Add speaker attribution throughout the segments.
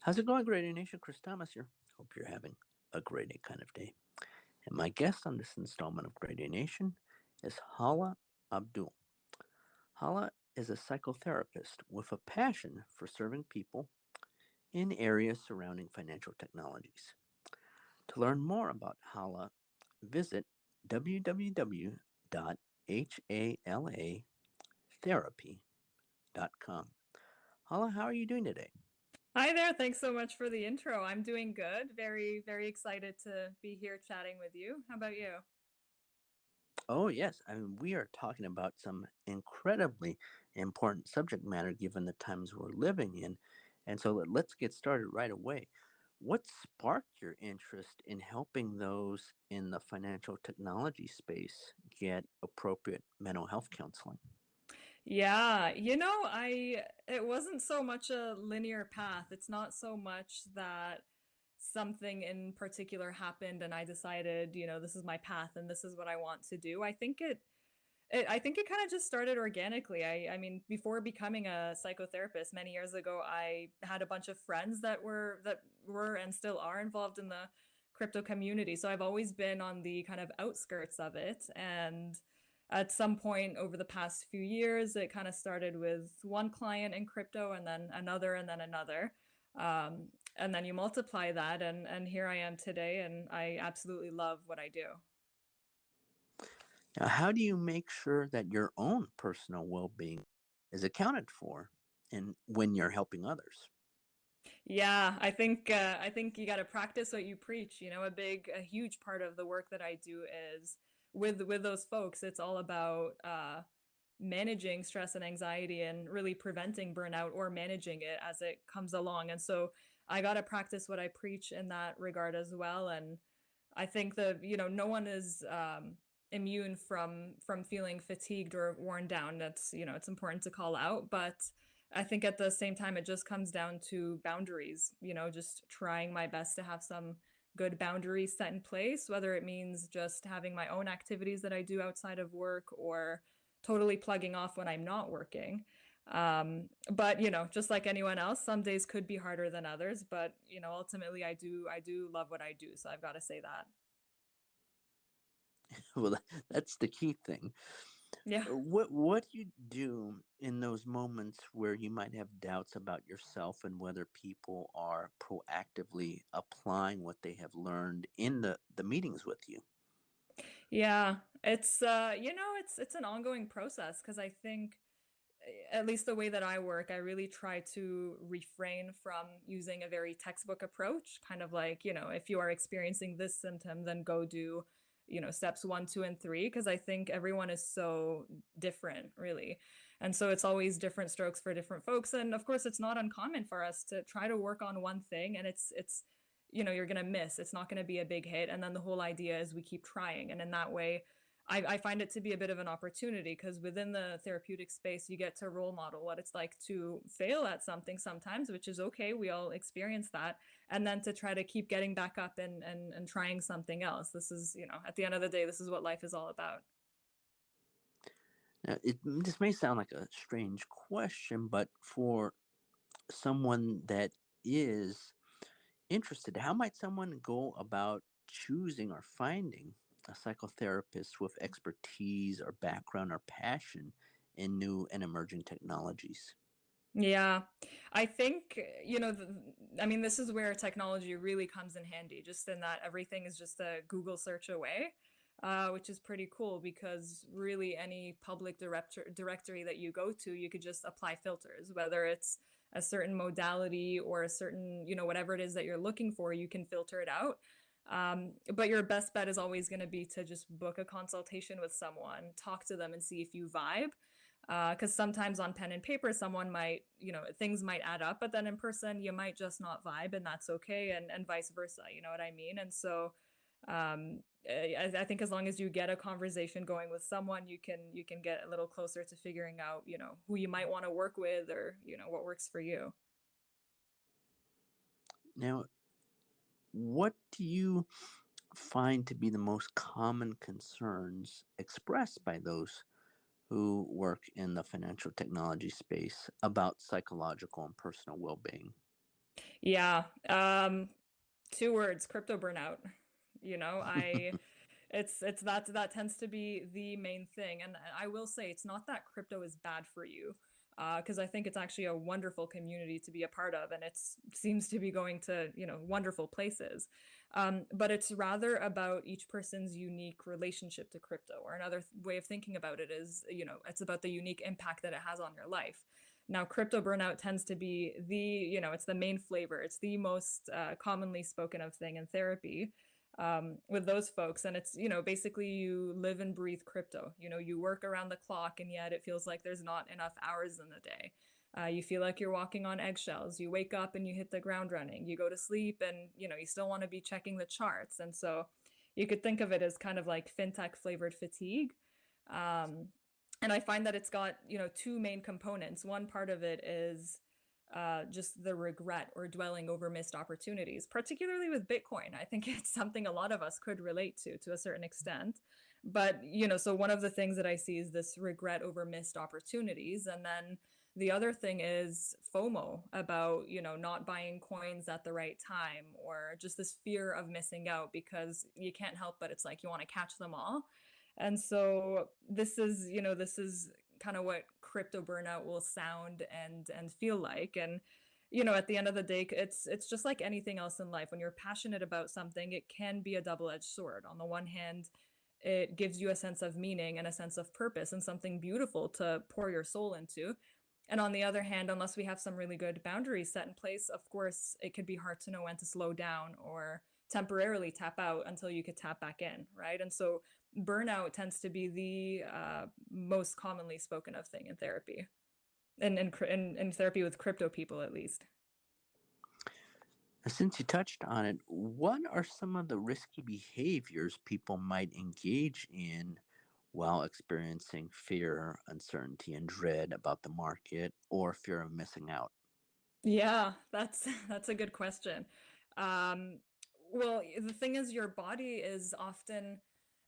Speaker 1: How's it going, Great Nation? Chris Thomas here. Hope you're having a great day kind of day. And my guest on this installment of Great Nation is Hala Abdul. Hala is a psychotherapist with a passion for serving people in areas surrounding financial technologies. To learn more about Hala, visit www.halatherapy.com. Hala, how are you doing today?
Speaker 2: Hi there. Thanks so much for the intro. I'm doing good. Very, very excited to be here chatting with you. How about you?
Speaker 1: Oh, yes. I mean, we are talking about some incredibly important subject matter given the times we're living in. And so let's get started right away. What sparked your interest in helping those in the financial technology space get appropriate mental health counseling?
Speaker 2: Yeah, I it wasn't so much a linear path. It's not so much that something in particular happened and I decided, this is my path and this is what I want to do. I think it kind of just started organically. I mean, before becoming a psychotherapist many years ago, I had a bunch of friends that were and still are involved in the crypto community. So I've always been on the kind of outskirts of it. And at some point over the past few years, it kind of started with one client in crypto and then another and then another. And then you multiply that and here I am today and I absolutely love what I do.
Speaker 1: Now, how do you make sure that your own personal well being is accounted for and when you're helping others?
Speaker 2: Yeah, I think you got to practice what you preach. A huge part of the work that I do is with those folks. It's all about managing stress and anxiety and really preventing burnout or managing it as it comes along. And so I got to practice what I preach in that regard as well. And I think that no one is immune from feeling fatigued or worn down. That's it's important to call out, but I think at the same time it just comes down to boundaries. Just trying my best to have some good boundaries set in place, whether it means just having my own activities that I do outside of work or totally plugging off when I'm not working. But just like anyone else, some days could be harder than others, but ultimately I do love what I do, so I've got to say that.
Speaker 1: Well, that's the key thing.
Speaker 2: Yeah.
Speaker 1: What do you do in those moments where you might have doubts about yourself and whether people are proactively applying what they have learned in the meetings with you?
Speaker 2: Yeah, it's an ongoing process because I think at least the way that I work, I really try to refrain from using a very textbook approach, kind of like, if you are experiencing this symptom, then go do, steps one, two, and three, because I think everyone is so different, really. And so it's always different strokes for different folks. And of course, it's not uncommon for us to try to work on one thing and you're going to miss. It's not going to be a big hit. And then the whole idea is we keep trying. And in that way, I find it to be a bit of an opportunity because within the therapeutic space, you get to role model what it's like to fail at something sometimes, which is okay. We all experience that. And then to try to keep getting back up and trying something else. This is, at the end of the day, this is what life is all about.
Speaker 1: Now, this may sound like a strange question, but for someone that is interested, how might someone go about choosing or finding a psychotherapist with expertise or background or passion in new and emerging technologies?
Speaker 2: Yeah, I think, I mean, this is where technology really comes in handy, just in that everything is just a Google search away, which is pretty cool because really any public directory that you go to, you could just apply filters, whether it's a certain modality or a certain, whatever it is that you're looking for, you can filter it out. But your best bet is always going to be to just book a consultation with someone, talk to them and see if you vibe. Because sometimes on pen and paper, someone might, things might add up, but then in person, you might just not vibe, and that's okay, and vice versa. You know what I mean? And so, I think as long as you get a conversation going with someone, you can get a little closer to figuring out, who you might want to work with, or what works for you.
Speaker 1: Now, what do you find to be the most common concerns expressed by those who work in the financial technology space about psychological and personal well being?
Speaker 2: Yeah. Two words, crypto burnout. You know, I it's that tends to be the main thing. And I will say it's not that crypto is bad for you. Because I think it's actually a wonderful community to be a part of, and it seems to be going to, wonderful places. But it's rather about each person's unique relationship to crypto. Or another way of thinking about it is, it's about the unique impact that it has on your life. Now, crypto burnout tends to be it's the main flavor. It's the most commonly spoken of thing in therapy with those folks. And it's, basically you live and breathe crypto. You work around the clock, and yet it feels like there's not enough hours in the day. You feel like you're walking on eggshells. You wake up and you hit the ground running. You go to sleep and, you still want to be checking the charts. And so you could think of it as kind of like fintech flavored fatigue. Um, and I find that it's got, two main components. One part of it is just the regret or dwelling over missed opportunities, particularly with Bitcoin. I think it's something a lot of us could relate to a certain extent. But, so one of the things that I see is this regret over missed opportunities. And then the other thing is FOMO about, not buying coins at the right time, or just this fear of missing out because you can't help but it's like you want to catch them all. And so this is kind of what crypto burnout will sound and feel like. And at the end of the day, it's just like anything else in life. When you're passionate about something, it can be a double-edged sword. On the one hand, it gives you a sense of meaning and a sense of purpose and something beautiful to pour your soul into. And on the other hand, unless we have some really good boundaries set in place, of course, it could be hard to know when to slow down or temporarily tap out until you could tap back in, right? And so burnout tends to be the most commonly spoken of thing in therapy, and in therapy with crypto people, at least.
Speaker 1: Since you touched on it, what are some of the risky behaviors people might engage in while experiencing fear, uncertainty, and dread about the market or fear of missing out?
Speaker 2: Yeah, that's that's a good question. Um, well, the thing is, your body is often,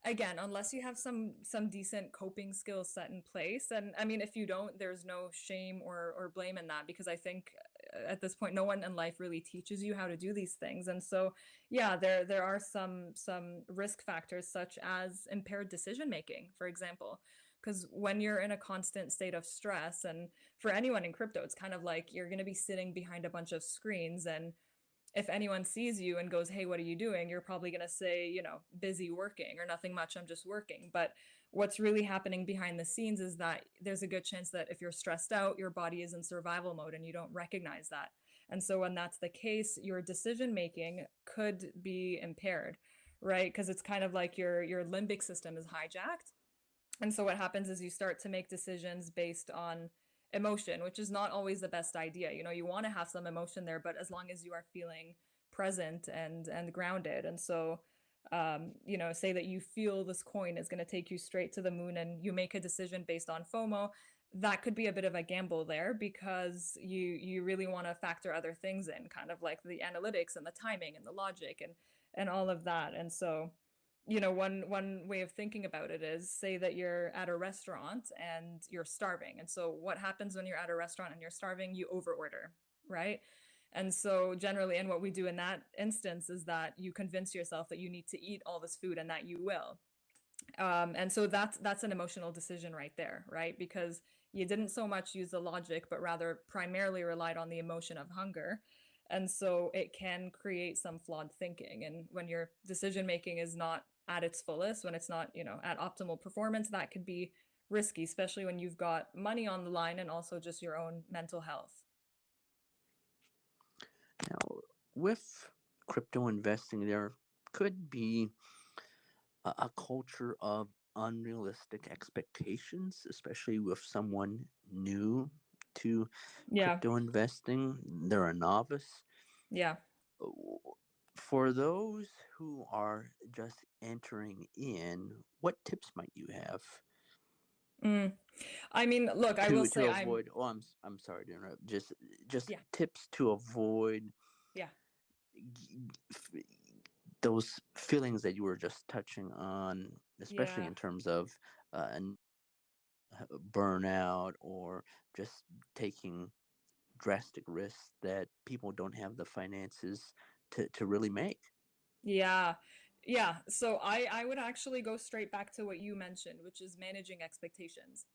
Speaker 2: again, unless you have some decent coping skills set in place, and I mean, if you don't, there's no shame or blame in that, because I think at this point, no one in life really teaches you how to do these things, and so yeah, there are some risk factors such as impaired decision making, for example. Because when you're in a constant state of stress, and for anyone in crypto, it's kind of like you're going to be sitting behind a bunch of screens. And if anyone sees you and goes, "Hey, what are you doing?" You're probably going to say, busy working, or nothing much, I'm just working. But what's really happening behind the scenes is that there's a good chance that if you're stressed out, your body is in survival mode and you don't recognize that. And so when that's the case, your decision making could be impaired, right? Because it's kind of like your limbic system is hijacked. And so what happens is you start to make decisions based on emotion, which is not always the best idea. You want to have some emotion there, but as long as you are feeling present and grounded. And so say that you feel this coin is going to take you straight to the moon, and you make a decision based on FOMO. That could be a bit of a gamble there, because you really want to factor other things in, kind of like the analytics and the timing and the logic and all of that. And so one way of thinking about it is, say that you're at a restaurant and you're starving. And so what happens when you're at a restaurant and you're starving? You overorder, right? And so generally, and what we do in that instance is that you convince yourself that you need to eat all this food and that you will. And so that's an emotional decision right there, right? Because you didn't so much use the logic, but rather primarily relied on the emotion of hunger. And so it can create some flawed thinking. And when your decision making is not at its fullest, when it's not, at optimal performance, that could be risky, especially when you've got money on the line and also just your own mental health.
Speaker 1: Now, with crypto investing, there could be a culture of unrealistic expectations, especially with someone new to
Speaker 2: Yeah.
Speaker 1: crypto investing. They're a novice.
Speaker 2: Yeah.
Speaker 1: For those who are just entering in, what tips might you have
Speaker 2: Mm. I mean, look, I will
Speaker 1: to
Speaker 2: say I'm,
Speaker 1: avoid? Oh, I'm sorry to interrupt. Just
Speaker 2: yeah,
Speaker 1: tips to avoid
Speaker 2: yeah,
Speaker 1: those feelings that you were just touching on, especially
Speaker 2: yeah.
Speaker 1: in terms of burnout or just taking drastic risks that people don't have the finances to really make.
Speaker 2: Yeah. Yeah. So I would actually go straight back to what you mentioned, which is managing expectations.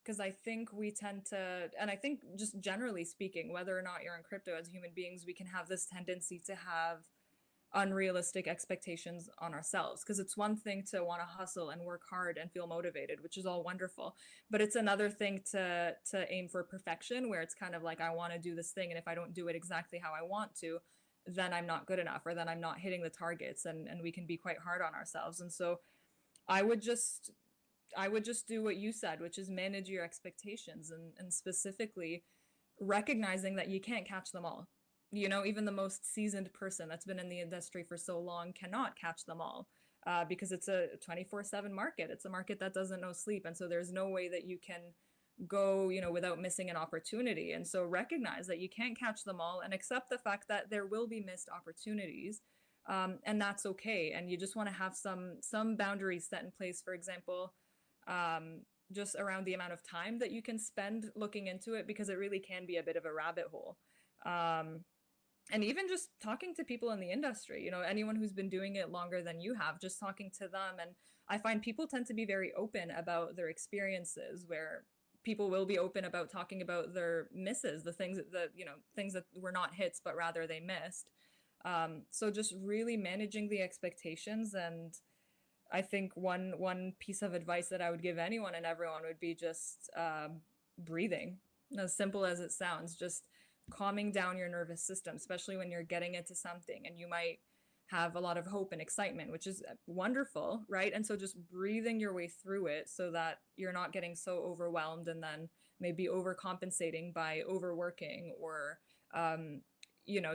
Speaker 2: Because I think we tend to, and I think just generally speaking, whether or not you're in crypto as human beings, we can have this tendency to have unrealistic expectations on ourselves. Because it's one thing to want to hustle and work hard and feel motivated, which is all wonderful, but it's another thing to aim for perfection, where it's kind of like I want to do this thing, and if I don't do it exactly how I want to, then I'm not good enough, or then I'm not hitting the targets, and we can be quite hard on ourselves. And so I would just I would just do what you said, which is manage your expectations, and specifically recognizing that you can't catch them all. You know, even the most seasoned person that's been in the industry for so long cannot catch them all, because it's a 24/7 market. It's a market that doesn't know sleep. And so there's no way that you can go, without missing an opportunity. And so recognize that you can't catch them all and accept the fact that there will be missed opportunities. And that's okay. And you just want to have some boundaries set in place. For example, just around the amount of time that you can spend looking into it, because it really can be a bit of a rabbit hole. Um, and even just talking to people in the industry, anyone who's been doing it longer than you have, just talking to them. And I find people tend to be very open about their experiences, where people will be open about talking about their misses, the things things that were not hits, but rather they missed. So just really managing the expectations. And I think one piece of advice that I would give anyone and everyone would be just breathing. As simple as it sounds, just calming down your nervous system, especially when you're getting into something and you might have a lot of hope and excitement, which is wonderful, right? And so just breathing your way through it so that you're not getting so overwhelmed and then maybe overcompensating by overworking, or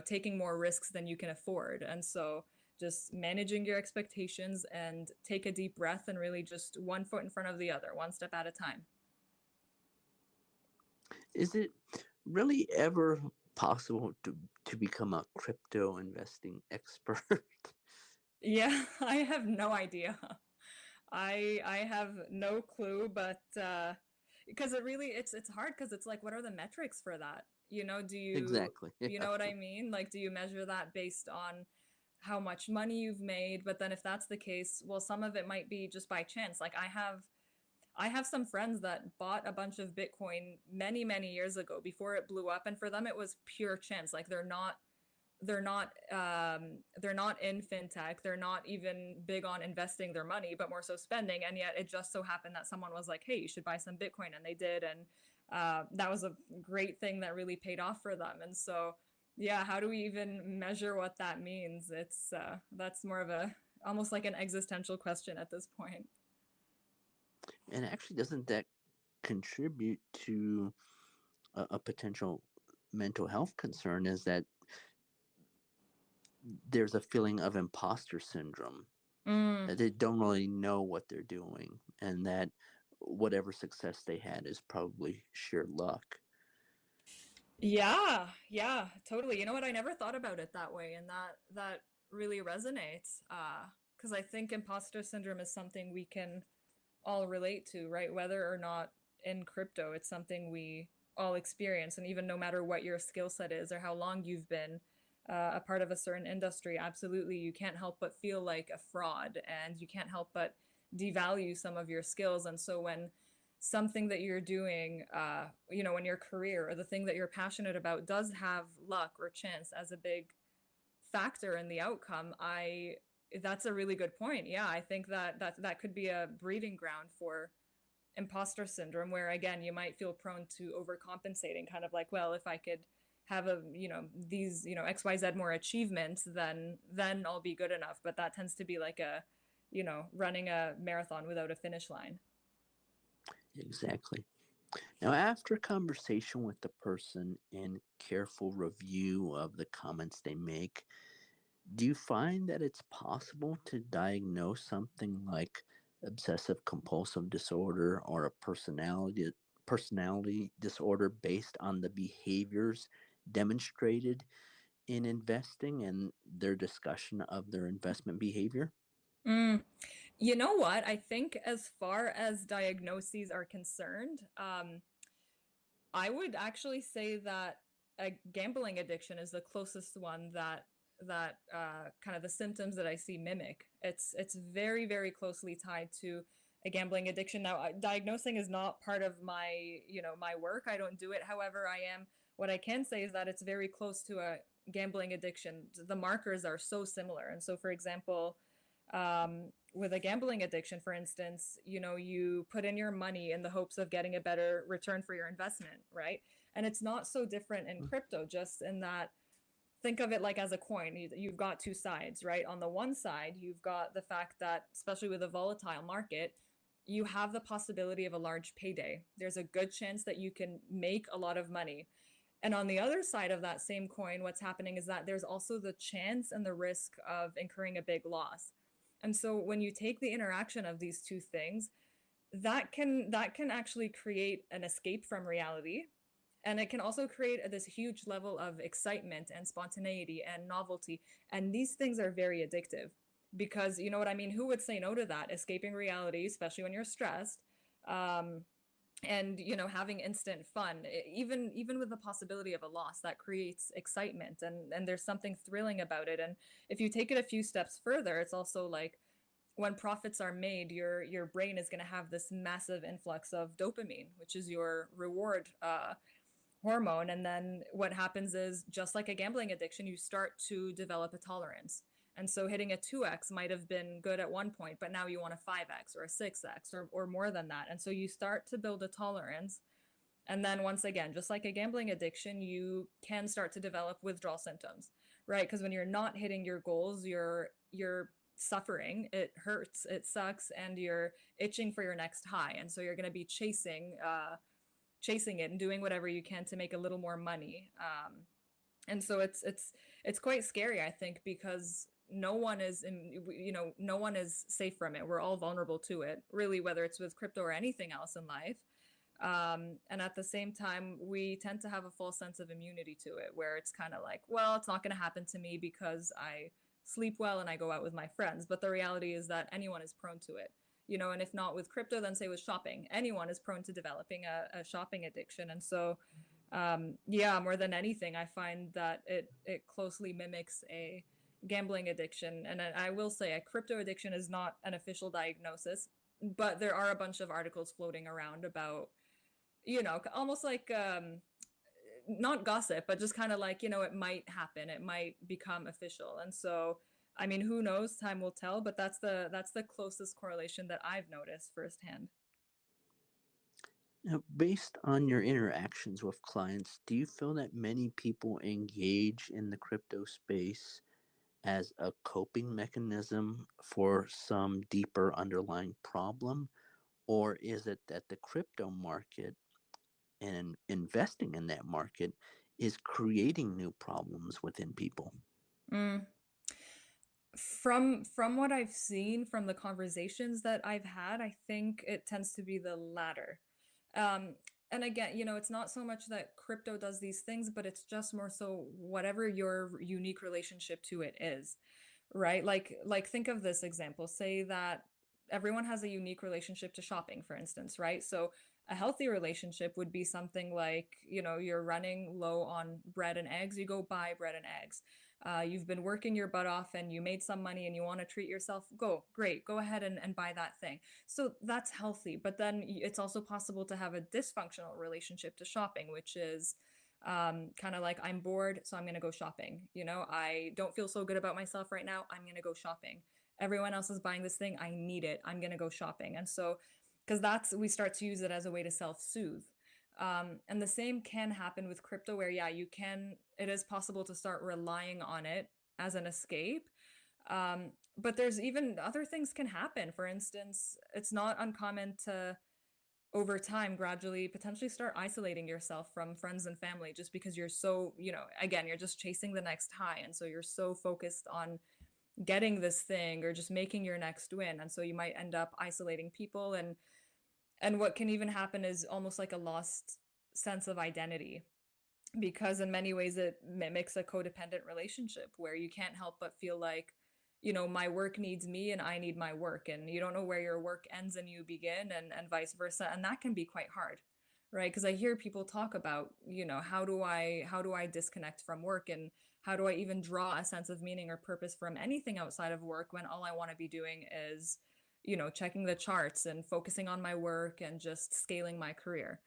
Speaker 2: taking more risks than you can afford. And so just managing your expectations, and take a deep breath, and really just one foot in front of the other, one step at a time.
Speaker 1: Is it really ever possible to become a crypto investing expert?
Speaker 2: Yeah, I have no idea. I have no clue, but because it's hard, because it's like, what are the metrics for that?
Speaker 1: Exactly.
Speaker 2: You know
Speaker 1: Yeah.
Speaker 2: what I mean? Like, do you measure that based on how much money you've made? But then if that's the case, well, some of it might be just by chance. Like, I have some friends that bought a bunch of Bitcoin many, many years ago before it blew up, and for them it was pure chance. Like, they're not in fintech. They're not even big on investing their money, but more so spending. And yet it just so happened that someone was like, "Hey, you should buy some Bitcoin," and they did. And that was a great thing that really paid off for them. And so, yeah, how do we even measure what that means? It's that's more of a almost like an existential question at this point.
Speaker 1: And actually, doesn't that contribute to a potential mental health concern? Is that there's a feeling of imposter syndrome,
Speaker 2: Mm.
Speaker 1: that they don't really know what they're doing, and that whatever success they had is probably sheer luck.
Speaker 2: Yeah, yeah, totally. You know what? I never thought about it that way, and that really resonates. Because I think imposter syndrome is something we can all relate to, right? Whether or not in crypto, it's something we all experience. And even no matter what your skill set is or how long you've been a part of a certain industry, absolutely, you can't help but feel like a fraud, and you can't help but devalue some of your skills. And so when something that you're doing, in your career, or the thing that you're passionate about does have luck or chance as a big factor in the outcome, I that's a really good point. Yeah, I think that could be a breeding ground for imposter syndrome, where again you might feel prone to overcompensating, kind of like, well, if I could have these XYZ more achievements, then I'll be good enough. But that tends to be like a running a marathon without a finish line.
Speaker 1: Exactly. Now, after a conversation with the person and careful review of the comments they make, do you find that it's possible to diagnose something like obsessive compulsive disorder or a personality disorder based on the behaviors demonstrated in investing and their discussion of their investment behavior?
Speaker 2: Mm. You know what? I think as far as diagnoses are concerned, I would actually say that a gambling addiction is the closest one that kind of the symptoms that I see mimic. It's very very closely tied to a gambling addiction. Now, diagnosing is not part of my my work. I don't do it. However, I am. What I can say is that it's very close to a gambling addiction. The markers are so similar, and so for example, with a gambling addiction, for instance, you put in your money in the hopes of getting a better return for your investment, right? And it's not so different in crypto, just in that think of it like as a coin. You've got two sides, right? On the one side, you've got the fact that, especially with a volatile market, you have the possibility of a large payday. There's a good chance that you can make a lot of money. And on the other side of that same coin, what's happening is that there's also the chance and the risk of incurring a big loss. And so when you take the interaction of these two things, that can actually create an escape from reality, and it can also create this huge level of excitement and spontaneity and novelty, and these things are very addictive because you know what I mean, who would say no to that? Escaping reality, especially when you're stressed, and having instant fun, even with the possibility of a loss, that creates excitement, and there's something thrilling about it. And if you take it a few steps further, it's also like when profits are made, your brain is going to have this massive influx of dopamine, which is your reward hormone. And then what happens is, just like a gambling addiction, you start to develop a tolerance. And so hitting a 2x might have been good at one point, but now you want a 5x or a 6x or more than that. And so you start to build a tolerance. And then once again, just like a gambling addiction, you can start to develop withdrawal symptoms, right? Because when you're not hitting your goals, you're suffering, it hurts, it sucks, and you're itching for your next high. And so you're going to be chasing it and doing whatever you can to make a little more money. And so it's quite scary, I think, because no one is safe from it. We're all vulnerable to it, really, whether it's with crypto or anything else in life. And at the same time, we tend to have a false sense of immunity to it, where it's kind of like, well, it's not going to happen to me because I sleep well and I go out with my friends. But the reality is that anyone is prone to it. And if not with crypto, then say with shopping, anyone is prone to developing a shopping addiction. And so, yeah, more than anything, I find that it closely mimics a gambling addiction. And I will say a crypto addiction is not an official diagnosis, but there are a bunch of articles floating around about, almost like, not gossip, but just kind of like, it might happen, it might become official. And so, I mean, who knows? Time will tell, but that's the closest correlation that I've noticed firsthand.
Speaker 1: Now, based on your interactions with clients, do you feel that many people engage in the crypto space as a coping mechanism for some deeper underlying problem? Or is it that the crypto market and investing in that market is creating new problems within people?
Speaker 2: Mm. From what I've seen from the conversations that I've had, I think it tends to be the latter. Um, and again, it's not so much that crypto does these things, but it's just more so whatever your unique relationship to it is, right? Like think of this example. Say that everyone has a unique relationship to shopping, for instance, right? So a healthy relationship would be something like, you're running low on bread and eggs, you go buy bread and eggs. You've been working your butt off and you made some money and you want to treat yourself, great, go ahead and buy that thing. So that's healthy. But then it's also possible to have a dysfunctional relationship to shopping, which is kind of like, I'm bored, so I'm going to go shopping. I don't feel so good about myself right now, I'm going to go shopping. Everyone else is buying this thing, I need it, I'm going to go shopping. And so, because we start to use it as a way to self-soothe. And the same can happen with crypto, where, yeah, it is possible to start relying on it as an escape. But there's even other things can happen. For instance, it's not uncommon to, over time, gradually potentially start isolating yourself from friends and family, just because you're so, again, you're just chasing the next high. And so you're so focused on getting this thing or just making your next win. And so you might end up isolating people, and what can even happen is almost like a lost sense of identity, because in many ways it mimics a codependent relationship where you can't help but feel like, my work needs me and I need my work, and you don't know where your work ends and you begin, and vice versa. And that can be quite hard, right? Because I hear people talk about, how do I disconnect from work, and how do I even draw a sense of meaning or purpose from anything outside of work when all I want to be doing is, checking the charts and focusing on my work and just scaling my career.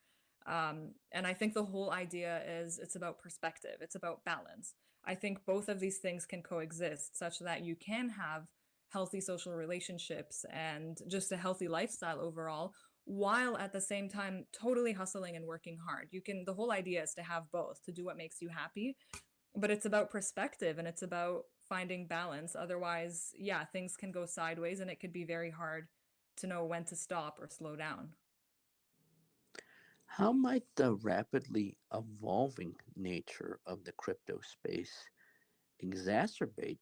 Speaker 2: And I think the whole idea is it's about perspective, it's about balance. I think both of these things can coexist such that you can have healthy social relationships and just a healthy lifestyle overall, while at the same time totally hustling and working hard. The whole idea is to have both, to do what makes you happy, but it's about perspective and it's about finding balance. Otherwise, yeah, things can go sideways and it could be very hard to know when to stop or slow down.
Speaker 1: How might the rapidly evolving nature of the crypto space exacerbate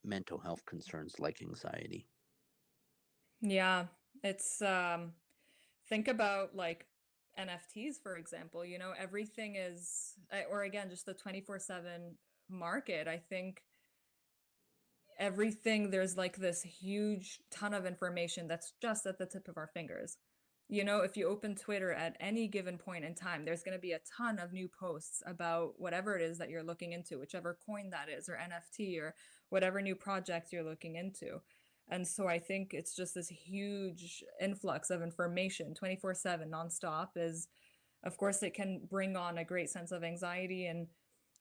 Speaker 1: mental health concerns like anxiety?
Speaker 2: Yeah, it's think about like NFTs, for example. Everything is, or again, just the 24/7 market. I think everything, there's like this huge ton of information that's just at the tip of our fingers. If you open Twitter at any given point in time, there's going to be a ton of new posts about whatever it is that you're looking into, whichever coin that is, or NFT, or whatever new project you're looking into. And so I think it's just this huge influx of information 24/7 nonstop is, of course, it can bring on a great sense of anxiety, and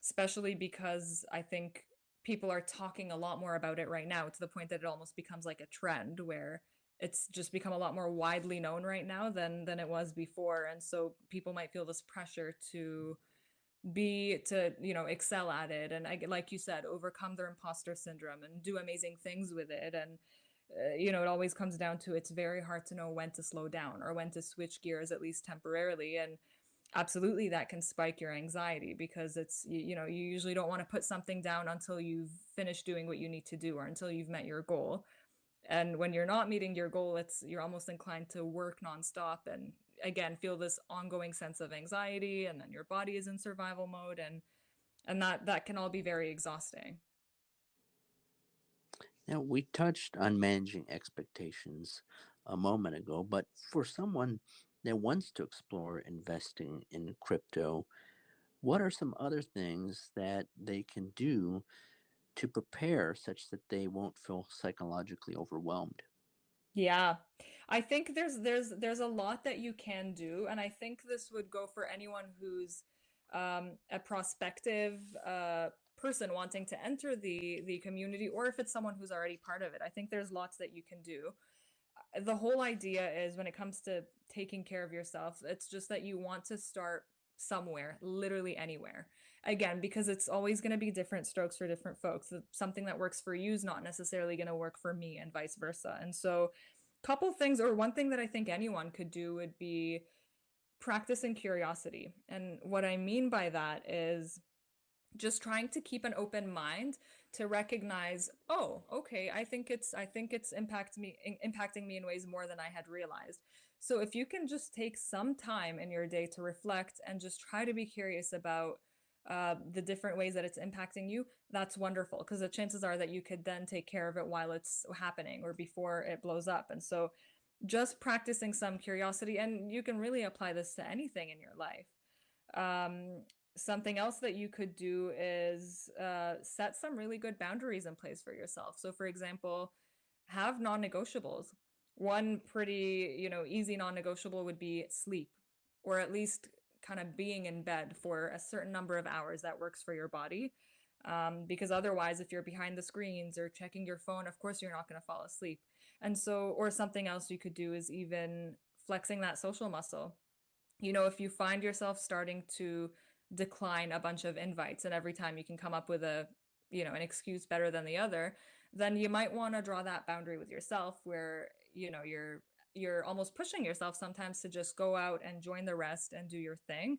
Speaker 2: especially because I think people are talking a lot more about it right now, to the point that it almost becomes like a trend where it's just become a lot more widely known right now than it was before. And so people might feel this pressure to excel at it, and like you said, overcome their imposter syndrome and do amazing things with it. And it always comes down to, it's very hard to know when to slow down or when to switch gears, at least temporarily. And absolutely, that can spike your anxiety, because you usually don't want to put something down until you've finished doing what you need to do, or until you've met your goal. And when you're not meeting your goal, you're almost inclined to work nonstop and again feel this ongoing sense of anxiety, and then your body is in survival mode, and that can all be very exhausting.
Speaker 1: Now, we touched on managing expectations a moment ago, but for someone that wants to explore investing in crypto, what are some other things that they can do to prepare such that they won't feel psychologically overwhelmed?
Speaker 2: Yeah. I think there's a lot that you can do, and I think this would go for anyone who's a prospective person wanting to enter the community, or if it's someone who's already part of it. I think there's lots that you can do. The whole idea is, when it comes to taking care of yourself, it's just that you want to start somewhere, literally anywhere. Again, because it's always going to be different strokes for different folks. Something that works for you is not necessarily going to work for me, and vice versa. And so, couple things, or one thing that I think anyone could do would be practicing curiosity. And what I mean by that is just trying to keep an open mind to recognize, oh, okay, I think it's impacting me in ways more than I had realized. So if you can just take some time in your day to reflect and just try to be curious about the different ways that it's impacting you, that's wonderful, because the chances are that you could then take care of it while it's happening or before it blows up. And so just practicing some curiosity, and you can really apply this to anything in your life. Something else that you could do is set some really good boundaries in place for yourself. So, for example, have non-negotiables. One pretty, easy non-negotiable would be sleep, or at least kind of being in bed for a certain number of hours that works for your body. Because otherwise, if you're behind the screens or checking your phone, of course, you're not going to fall asleep. And so, or something else you could do is even flexing that social muscle. If you find yourself starting to decline a bunch of invites, and every time you can come up with an excuse better than the other, then you might want to draw that boundary with yourself where, you're almost pushing yourself sometimes to just go out and join the rest and do your thing.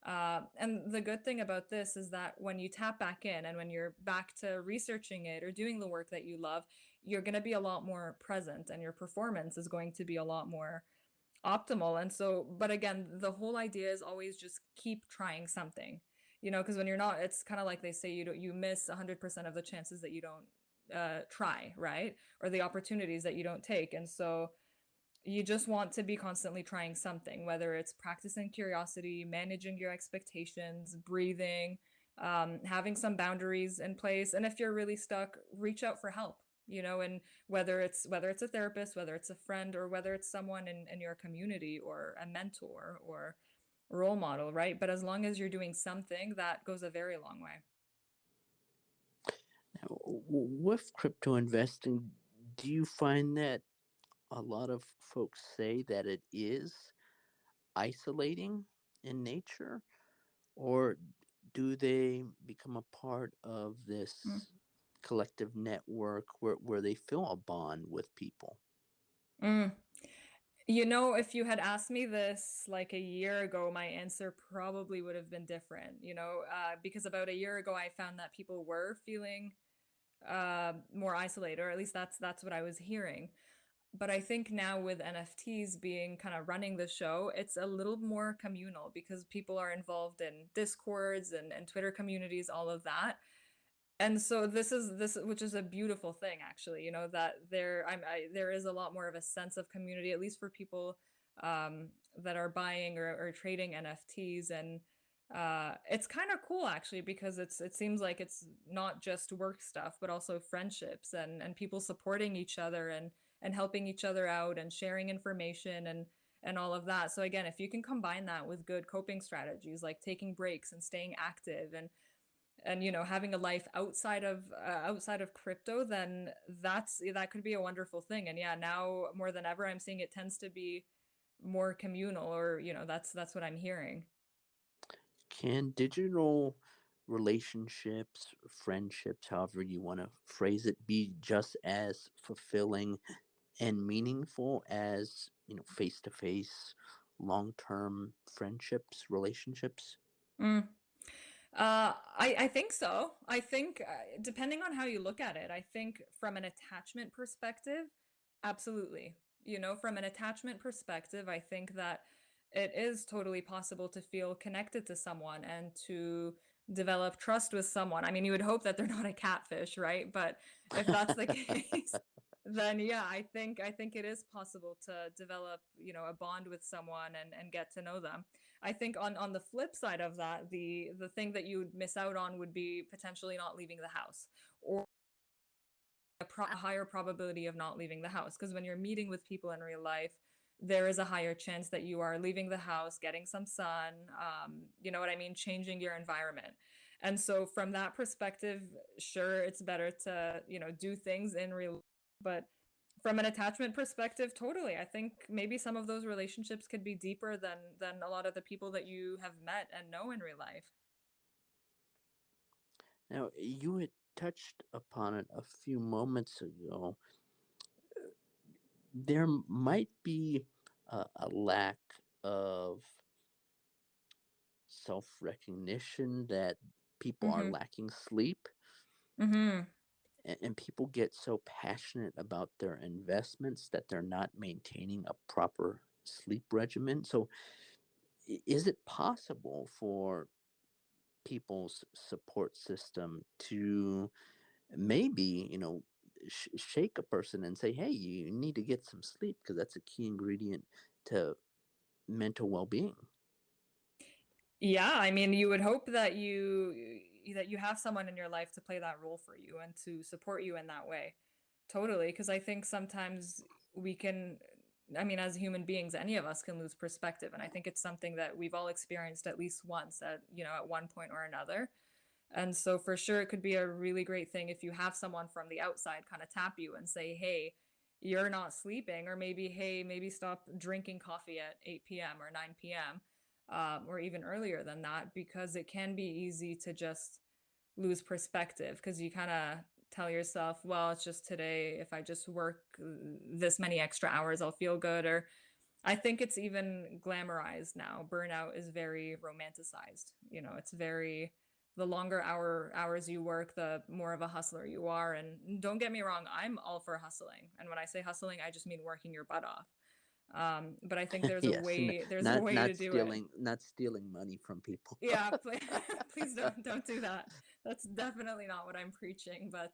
Speaker 2: And the good thing about this is that when you tap back in, and when you're back to researching it or doing the work that you love, you're going to be a lot more present, and your performance is going to be a lot more optimal. And so, but again, the whole idea is always just keep trying something, because when you're not, it's kind of like they say, you miss 100% of the chances that you don't try, right? Or the opportunities that you don't take. And so you just want to be constantly trying something, whether it's practicing curiosity, managing your expectations, breathing, having some boundaries in place. And if you're really stuck, reach out for help. And whether it's a therapist, whether it's a friend, or whether it's someone in your community or a mentor or role model, right? But as long as you're doing something, that goes a very long way.
Speaker 1: Now, with crypto investing, do you find that a lot of folks say that it is isolating in nature, or do they become a part of
Speaker 2: Mm.
Speaker 1: this collective network where they feel a bond with people?
Speaker 2: Mm. If you had asked me this like a year ago, my answer probably would have been different, because about a year ago, I found that people were feeling more isolated, or at least that's what I was hearing. But I think now with NFTs being kind of running the show, it's a little more communal because people are involved in discords and Twitter communities, all of that. And so this which is a beautiful thing, actually, that there is a lot more of a sense of community, at least for people that are buying or trading NFTs. And it's kind of cool, actually, because it seems like it's not just work stuff, but also friendships and people supporting each other and helping each other out and sharing information and all of that. So again, if you can combine that with good coping strategies like taking breaks and staying active and having a life outside of crypto, then that could be a wonderful thing. And yeah, now more than ever, I'm seeing it tends to be more communal, or that's what I'm hearing.
Speaker 1: Can digital relationships, friendships, however you want to phrase it, be just as fulfilling and meaningful as, face to face, long term friendships, relationships?
Speaker 2: Mm. I think so. I think depending on how you look at it, I think from an attachment perspective, absolutely. From an attachment perspective, I think that it is totally possible to feel connected to someone and to develop trust with someone. I mean, you would hope that they're not a catfish, right? But if that's the case, then yeah, I think it is possible to develop, a bond with someone and get to know them. I think on the flip side of that, the thing that you would miss out on would be potentially not leaving the house, or a higher probability of not leaving the house, because when you're meeting with people in real life, there is a higher chance that you are leaving the house, getting some sun, you know what I mean, changing your environment. And so from that perspective, sure, it's better to, do things in real life. But from an attachment perspective, totally, I think maybe some of those relationships could be deeper than a lot of the people that you have met and know in real life.
Speaker 1: Now, you had touched upon it a few moments ago. There might be a lack of self recognition, that people are
Speaker 2: Mm-hmm.
Speaker 1: lacking sleep,
Speaker 2: Mm-hmm.
Speaker 1: and people get so passionate about their investments that they're not maintaining a proper sleep regimen. So, is it possible for people's support system to maybe, shake a person and say, hey, you need to get some sleep because that's a key ingredient to mental well-being?
Speaker 2: Yeah, I mean, you would hope that you have someone in your life to play that role for you and to support you in that way. Totally, because I think sometimes we can, I mean, as human beings, any of us can lose perspective, and I think it's something that we've all experienced at least once at one point or another. And so for sure it could be a really great thing if you have someone from the outside kind of tap you and say, "Hey, you're not sleeping," or maybe, "Hey, maybe stop drinking coffee at 8 p.m. or 9 p.m." Or even earlier than that, because it can be easy to just lose perspective because you kind of tell yourself, well, it's just today. If I just work this many extra hours, I'll feel good. Or I think it's even glamorized now. Burnout is very romanticized. It's very, the longer hours you work, the more of a hustler you are. And don't get me wrong, I'm all for hustling. And when I say hustling, I just mean working your butt off. But I think there's a
Speaker 1: Yes,
Speaker 2: way there's a
Speaker 1: not
Speaker 2: way to
Speaker 1: not
Speaker 2: do it.
Speaker 1: stealing, not stealing money from people.
Speaker 2: Yeah, please don't do that. That's definitely not what I'm preaching. But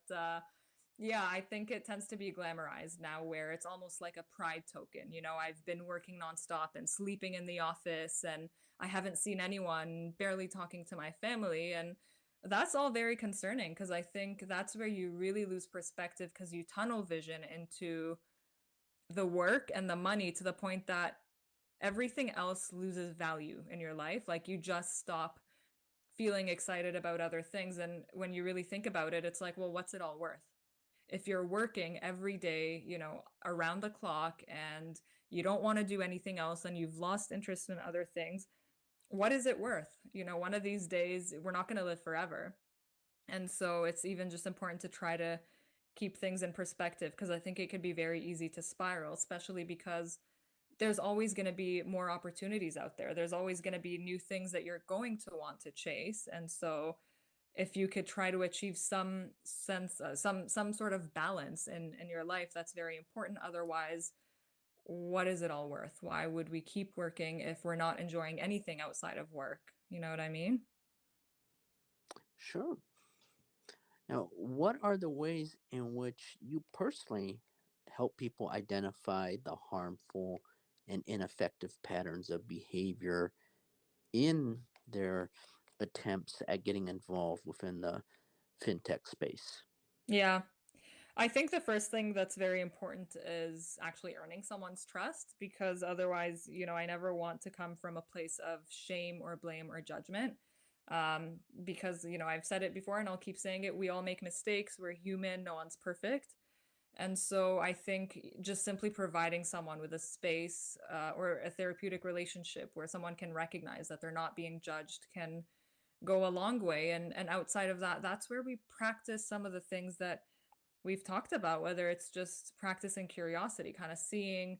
Speaker 2: Yeah, I think it tends to be glamorized now where it's almost like a pride token. You know, I've been working nonstop and sleeping in the office and I haven't seen anyone, barely talking to my family. And that's all very concerning because I think that's where you really lose perspective because you tunnel vision into the work and the money to the point that everything else loses value in your life. Like you just stop feeling excited about other things. And when you really think about it, it's like, well, what's it all worth? If you're working every day, you know, around the clock and you don't want to do anything else and you've lost interest in other things, what is it worth? You know, one of these days we're not going to live forever. And so it's even just important to try to keep things in perspective because I think it could be very easy to spiral, especially because there's always going to be more opportunities out there. There's always going to be new things that you're going to want to chase. And so if you could try to achieve some sense some sort of balance in your life, that's very important. Otherwise, what is it all worth? Why would we keep working if we're not enjoying anything outside of work? You know what I mean?
Speaker 1: Sure. Now, what are the ways in which you personally help people identify the harmful and ineffective patterns of behavior in their attempts at getting involved within the fintech space?
Speaker 2: Yeah. I think the first thing that's very important is actually earning someone's trust because otherwise, you know, I never want to come from a place of shame or blame or judgment. Because, you know, I've said it before and I'll keep saying it. We all make mistakes. We're human. No one's perfect. And so I think just simply providing someone with a space or a therapeutic relationship where someone can recognize that they're not being judged can go a long way. And outside of that, that's where we practice some of the things that we've talked about, whether it's just practicing curiosity, kind of seeing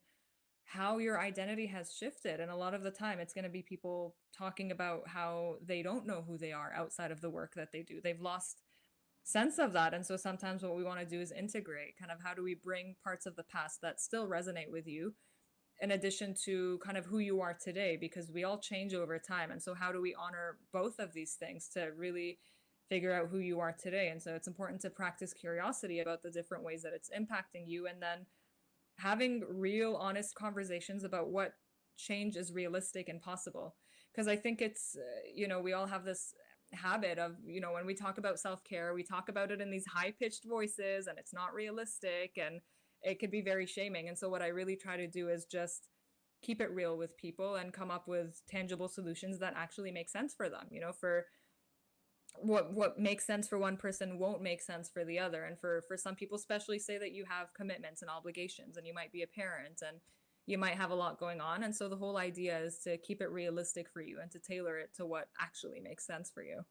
Speaker 2: how your identity has shifted. And a lot of the time, it's going to be people talking about how they don't know who they are outside of the work that they do. They've lost sense of that. And so sometimes what we want to do is integrate kind of how do we bring parts of the past that still resonate with you in addition to kind of who you are today, because we all change over time. And so, how do we honor both of these things to really figure out who you are today? And so, it's important to practice curiosity about the different ways that it's impacting you, and then having real, honest conversations about what change is realistic and possible. Because I think it's, you know, we all have this habit of, you know, when we talk about self care, we talk about it in these high pitched voices and it's not realistic and it could be very shaming. And so, what I really try to do is just keep it real with people and come up with tangible solutions that actually make sense for them. You know, for what makes sense for one person won't make sense for the other, and for some people, especially say that you have commitments and obligations and you might be a parent and you might have a lot going on, and so the whole idea is to keep it realistic for you and to tailor it to what actually makes sense for you.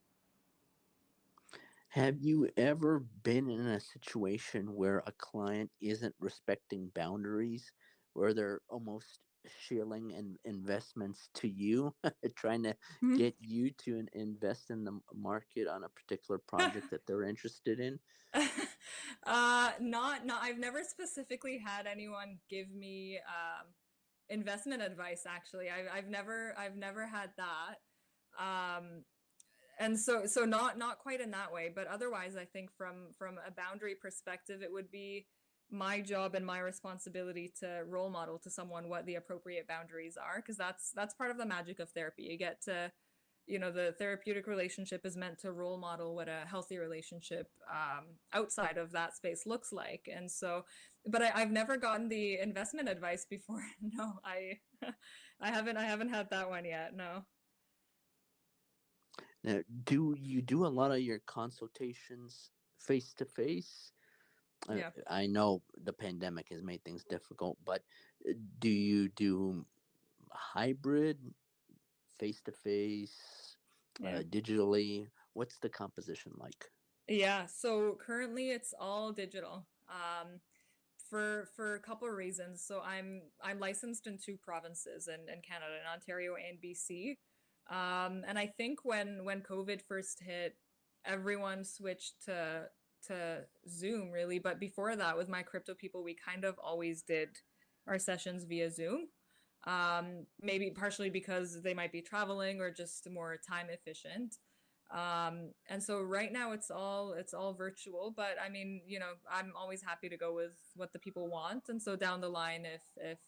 Speaker 1: Have you ever been in a situation where a client isn't respecting boundaries, where they're almost shilling investments to you, trying to get you to invest in the market on a particular project that they're interested in?
Speaker 2: Not I've never specifically had anyone give me investment advice. Actually, I've never had that. Um, and so not quite in that way, but otherwise I think from a boundary perspective it would be my job and my responsibility to role model to someone what the appropriate boundaries are, because that's part of the magic of therapy. You get to, you know, the therapeutic relationship is meant to role model what a healthy relationship outside of that space looks like. And so, but I've never gotten the investment advice before. No, I haven't had that one yet. No.
Speaker 1: Now, do you do a lot of your consultations face to face?
Speaker 2: Yeah.
Speaker 1: I know the pandemic has made things difficult, but do you do hybrid, face to face,
Speaker 2: Yeah.
Speaker 1: digitally? What's the composition like?
Speaker 2: Yeah, so currently it's all digital. For a couple of reasons. So I'm licensed in two provinces in Canada, in Ontario and BC. And I think when COVID first hit, everyone switched to Zoom really. But before that, with my crypto people, we kind of always did our sessions via Zoom. Maybe partially because they might be traveling or just more time efficient. And so right now it's all virtual, but I mean, I'm always happy to go with what the people want. And so down the line, if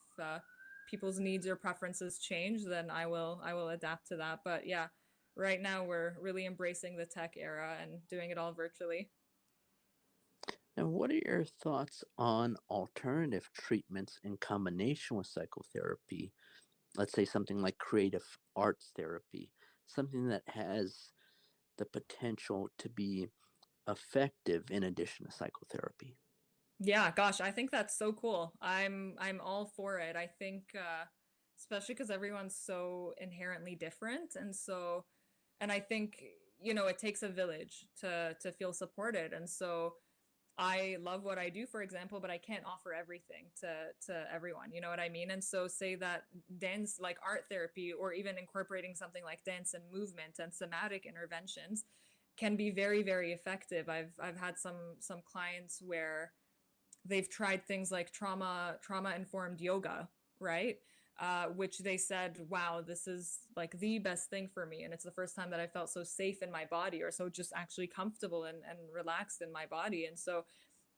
Speaker 2: people's needs or preferences change, then I will adapt to that. But yeah, right now we're really embracing the tech era and doing it all virtually.
Speaker 1: And what are your thoughts on alternative treatments in combination with psychotherapy? Let's say something like creative arts therapy, something that has the potential to be effective in addition to psychotherapy.
Speaker 2: Yeah, gosh, I think that's so cool. I'm all for it. I think especially because everyone's so inherently different, and I think it takes a village to feel supported. And so I love what I do, for example, but I can't offer everything to everyone. You know what I mean? And so say that dance, like art therapy, or even incorporating something like dance and movement and somatic interventions can be very, very effective. I've had some clients where they've tried things like trauma informed yoga, right? Which they said, wow, this is like the best thing for me. And it's the first time that I felt so safe in my body, or so just actually comfortable and relaxed in my body. And so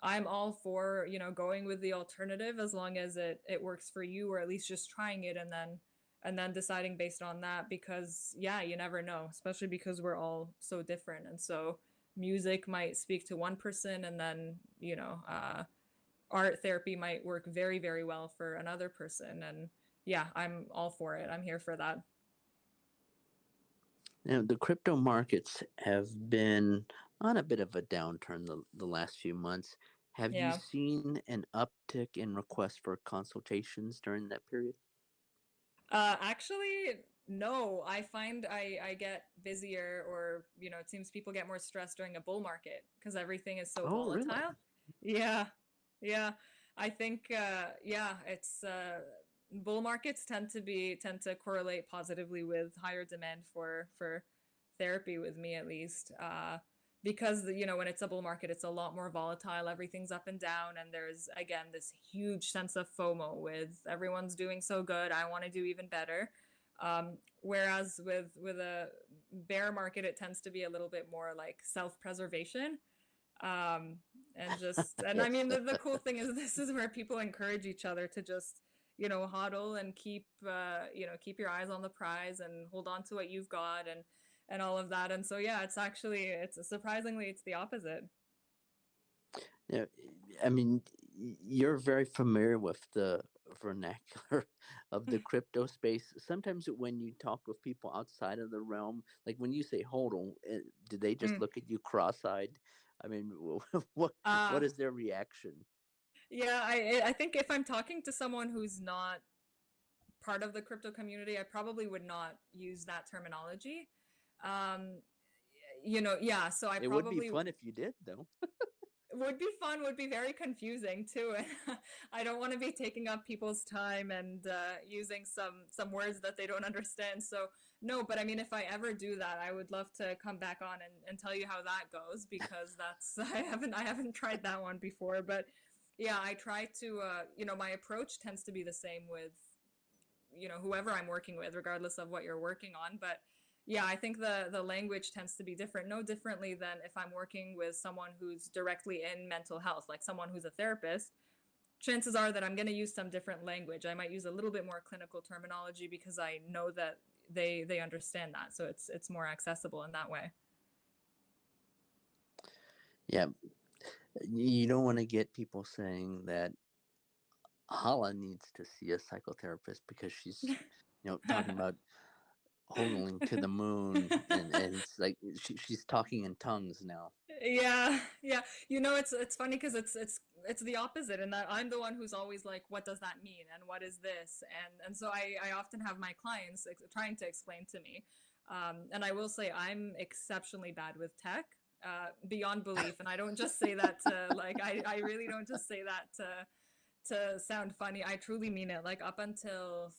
Speaker 2: I'm all for, going with the alternative as long as it works for you, or at least just trying it and then deciding based on that, because yeah, you never know, especially because we're all so different. And so music might speak to one person, and then art therapy might work very, very well for another person. And yeah, I'm all for it. I'm here for that.
Speaker 1: Now, the crypto markets have been on a bit of a downturn the last few months. Have you
Speaker 2: Yeah.
Speaker 1: seen an uptick in requests for consultations during that period?
Speaker 2: Actually, no. I find I get busier, or it seems people get more stressed during a bull market because everything is so
Speaker 1: Oh, really?
Speaker 2: volatile. Yeah. Yeah. I think yeah, it's bull markets tend to correlate positively with higher demand for therapy, with me at least. Because when it's a bull market, it's a lot more volatile. Everything's up and down, and there's again this huge sense of FOMO with everyone's doing so good. I want to do even better. Whereas with a bear market, it tends to be a little bit more like self-preservation. Um, and I
Speaker 1: Yes.
Speaker 2: mean, the cool thing is this is where people encourage each other to just hodl and keep your eyes on the prize and hold on to what you've got, and all of that. And so yeah, it's surprisingly it's the opposite.
Speaker 1: Yeah, I mean, you're very familiar with the vernacular of the crypto space. Sometimes when you talk with people outside of the realm, like when you say "hold on," do they just
Speaker 2: Mm.
Speaker 1: look at you cross-eyed? I mean, what
Speaker 2: Uh
Speaker 1: is their reaction?
Speaker 2: yeah, I think if I'm talking to someone who's not part of the crypto community, I probably would not use that terminology. Um, yeah, so I
Speaker 1: It would be
Speaker 2: probably
Speaker 1: fun if you did, though.
Speaker 2: would be fun, would be very confusing too. I don't want to be taking up people's time and using some words that they don't understand. So no, but I mean, if I ever do that, I would love to come back on and tell you how that goes, because that's I haven't tried that one before. But yeah, I try to my approach tends to be the same with whoever I'm working with, regardless of what you're working on. But yeah, I think the language tends to be different, no differently than if I'm working with someone who's directly in mental health, like someone who's a therapist. Chances are that I'm going to use some different language. I might use a little bit more clinical terminology because I know that they understand that, so it's more accessible in that way.
Speaker 1: Yeah, you don't want to get people saying that Hala needs to see a psychotherapist because she's, talking about holding to the moon, and it's like she's talking in tongues now.
Speaker 2: Yeah, yeah. It's funny because it's the opposite in that I'm the one who's always like, what does that mean and what is this? And so I often have my clients trying to explain to me. And I will say I'm exceptionally bad with tech, beyond belief. And I don't just say that to like I really don't just say that to sound funny. I truly mean it. Like up until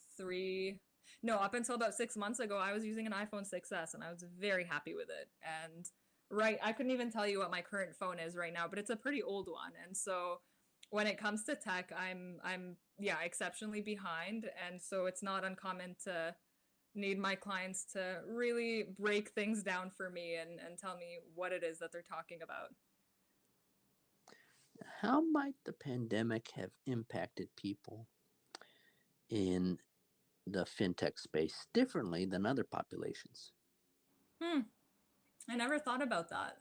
Speaker 2: no, up until about 6 months ago, I was using an iPhone 6S and I was very happy with it. And right, I couldn't even tell you what my current phone is right now, but it's a pretty old one. And so when it comes to tech, I'm yeah, exceptionally behind. And so it's not uncommon to need my clients to really break things down for me and tell me what it is that they're talking about.
Speaker 1: How might the pandemic have impacted people in the fintech space differently than other populations?
Speaker 2: Hmm. I never thought about that.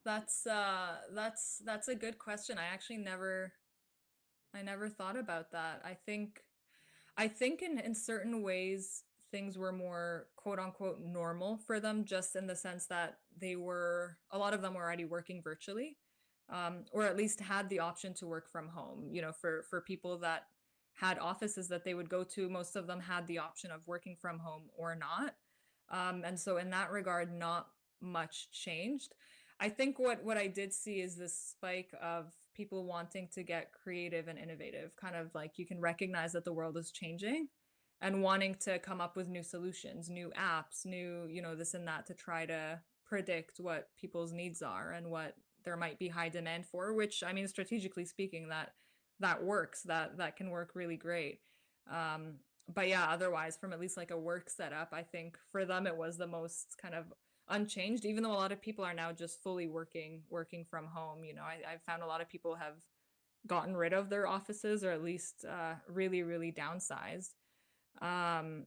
Speaker 2: That's a good question. I never thought about that. I think in certain ways things were more quote unquote normal for them, just in the sense that a lot of them were already working virtually, or at least had the option to work from home. You know, for people that had offices that they would go to, most of them had the option of working from home or not. And so in that regard, not much changed. I think what I did see is this spike of people wanting to get creative and innovative, kind of like you can recognize that the world is changing and wanting to come up with new solutions, new apps, new, you know, this and that to try to predict what people's needs are and what there might be high demand for, which I mean, strategically speaking, that works, that can work really great. But yeah, otherwise, from at least like a work setup, I think for them it was the most kind of unchanged, even though a lot of people are now just fully working from home. You know, I've found a lot of people have gotten rid of their offices or at least really downsized. Um,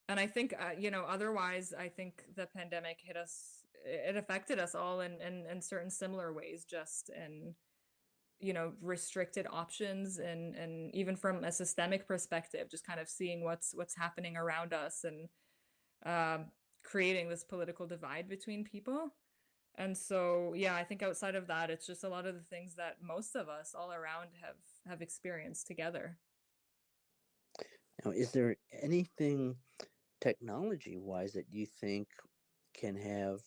Speaker 2: and I think you know, otherwise, I think the pandemic hit us. It affected us all in certain similar ways, just in you know restricted options and even from a systemic perspective, just kind of seeing what's happening around us and um, creating this political divide between people. And so, yeah, I think outside of that, it's just a lot of the things that most of us all around have experienced together.
Speaker 1: Now, is there anything technology wise that you think can have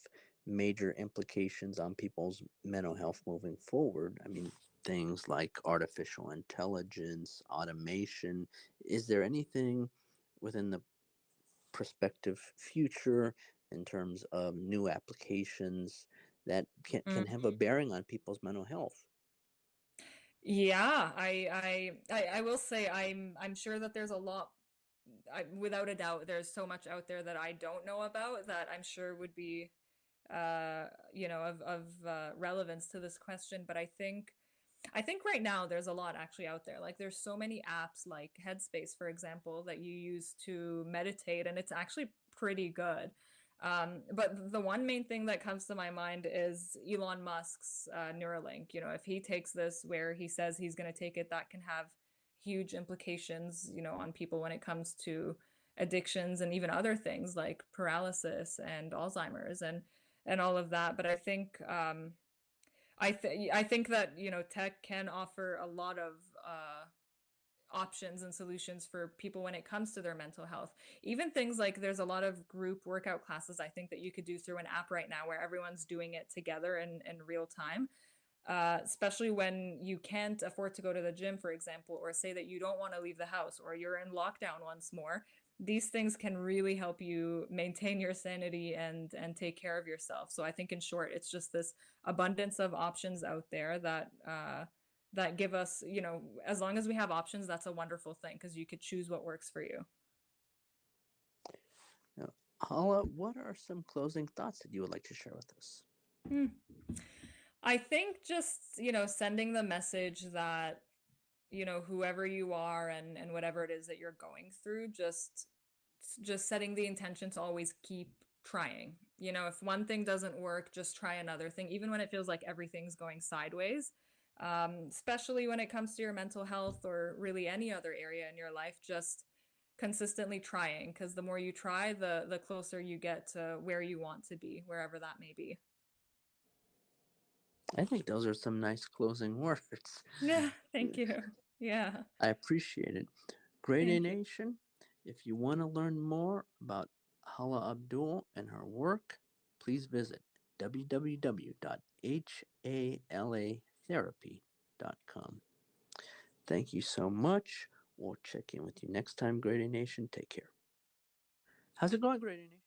Speaker 1: major implications on people's mental health moving forward? I mean, things like artificial intelligence, automation. Is there anything within the prospective future in terms of new applications that can
Speaker 2: Mm.
Speaker 1: have a bearing on people's mental health?
Speaker 2: Yeah, I will say I'm sure that there's a lot. Without a doubt, there's so much out there that I don't know about that I'm sure would be you know, of relevance to this question. But I think right now there's a lot actually out there. Like there's so many apps like Headspace, for example, that you use to meditate, and it's actually pretty good. But the one main thing that comes to my mind is Elon Musk's Neuralink. You know, if he takes this where he says he's going to take it, that can have huge implications, you know, on people when it comes to addictions and even other things like paralysis and Alzheimer's and all of that. But I think that you know tech can offer a lot of options and solutions for people when it comes to their mental health. Even things like there's a lot of group workout classes I think that you could do through an app right now where everyone's doing it together in real time. Especially when you can't afford to go to the gym, for example, or say that you don't want to leave the house or you're in lockdown once more. These things can really help you maintain your sanity and take care of yourself. So I think in short, it's just this abundance of options out there that that give us, you know, as long as we have options, that's a wonderful thing because you could choose what works for you.
Speaker 1: Now, Hala, what are some closing thoughts that you would like to share with us?
Speaker 2: Hmm. I think just, you know, sending the message that you know whoever you are and whatever it is that you're going through, just setting the intention to always keep trying. You know, if one thing doesn't work, just try another thing even when it feels like everything's going sideways. Especially when it comes to your mental health or really any other area in your life, just consistently trying, because the more you try, the closer you get to where you want to be, wherever that may be.
Speaker 1: I think those are some nice closing words.
Speaker 2: Yeah, thank you. Yeah,
Speaker 1: I appreciate it. Great A
Speaker 2: thank you.
Speaker 1: Nation, if you want to learn more about Hala Abdul and her work, please visit www.halatherapy.com. Thank you so much. We'll check in with you next time, Great A Nation. Take care. How's it going, Great A Nation?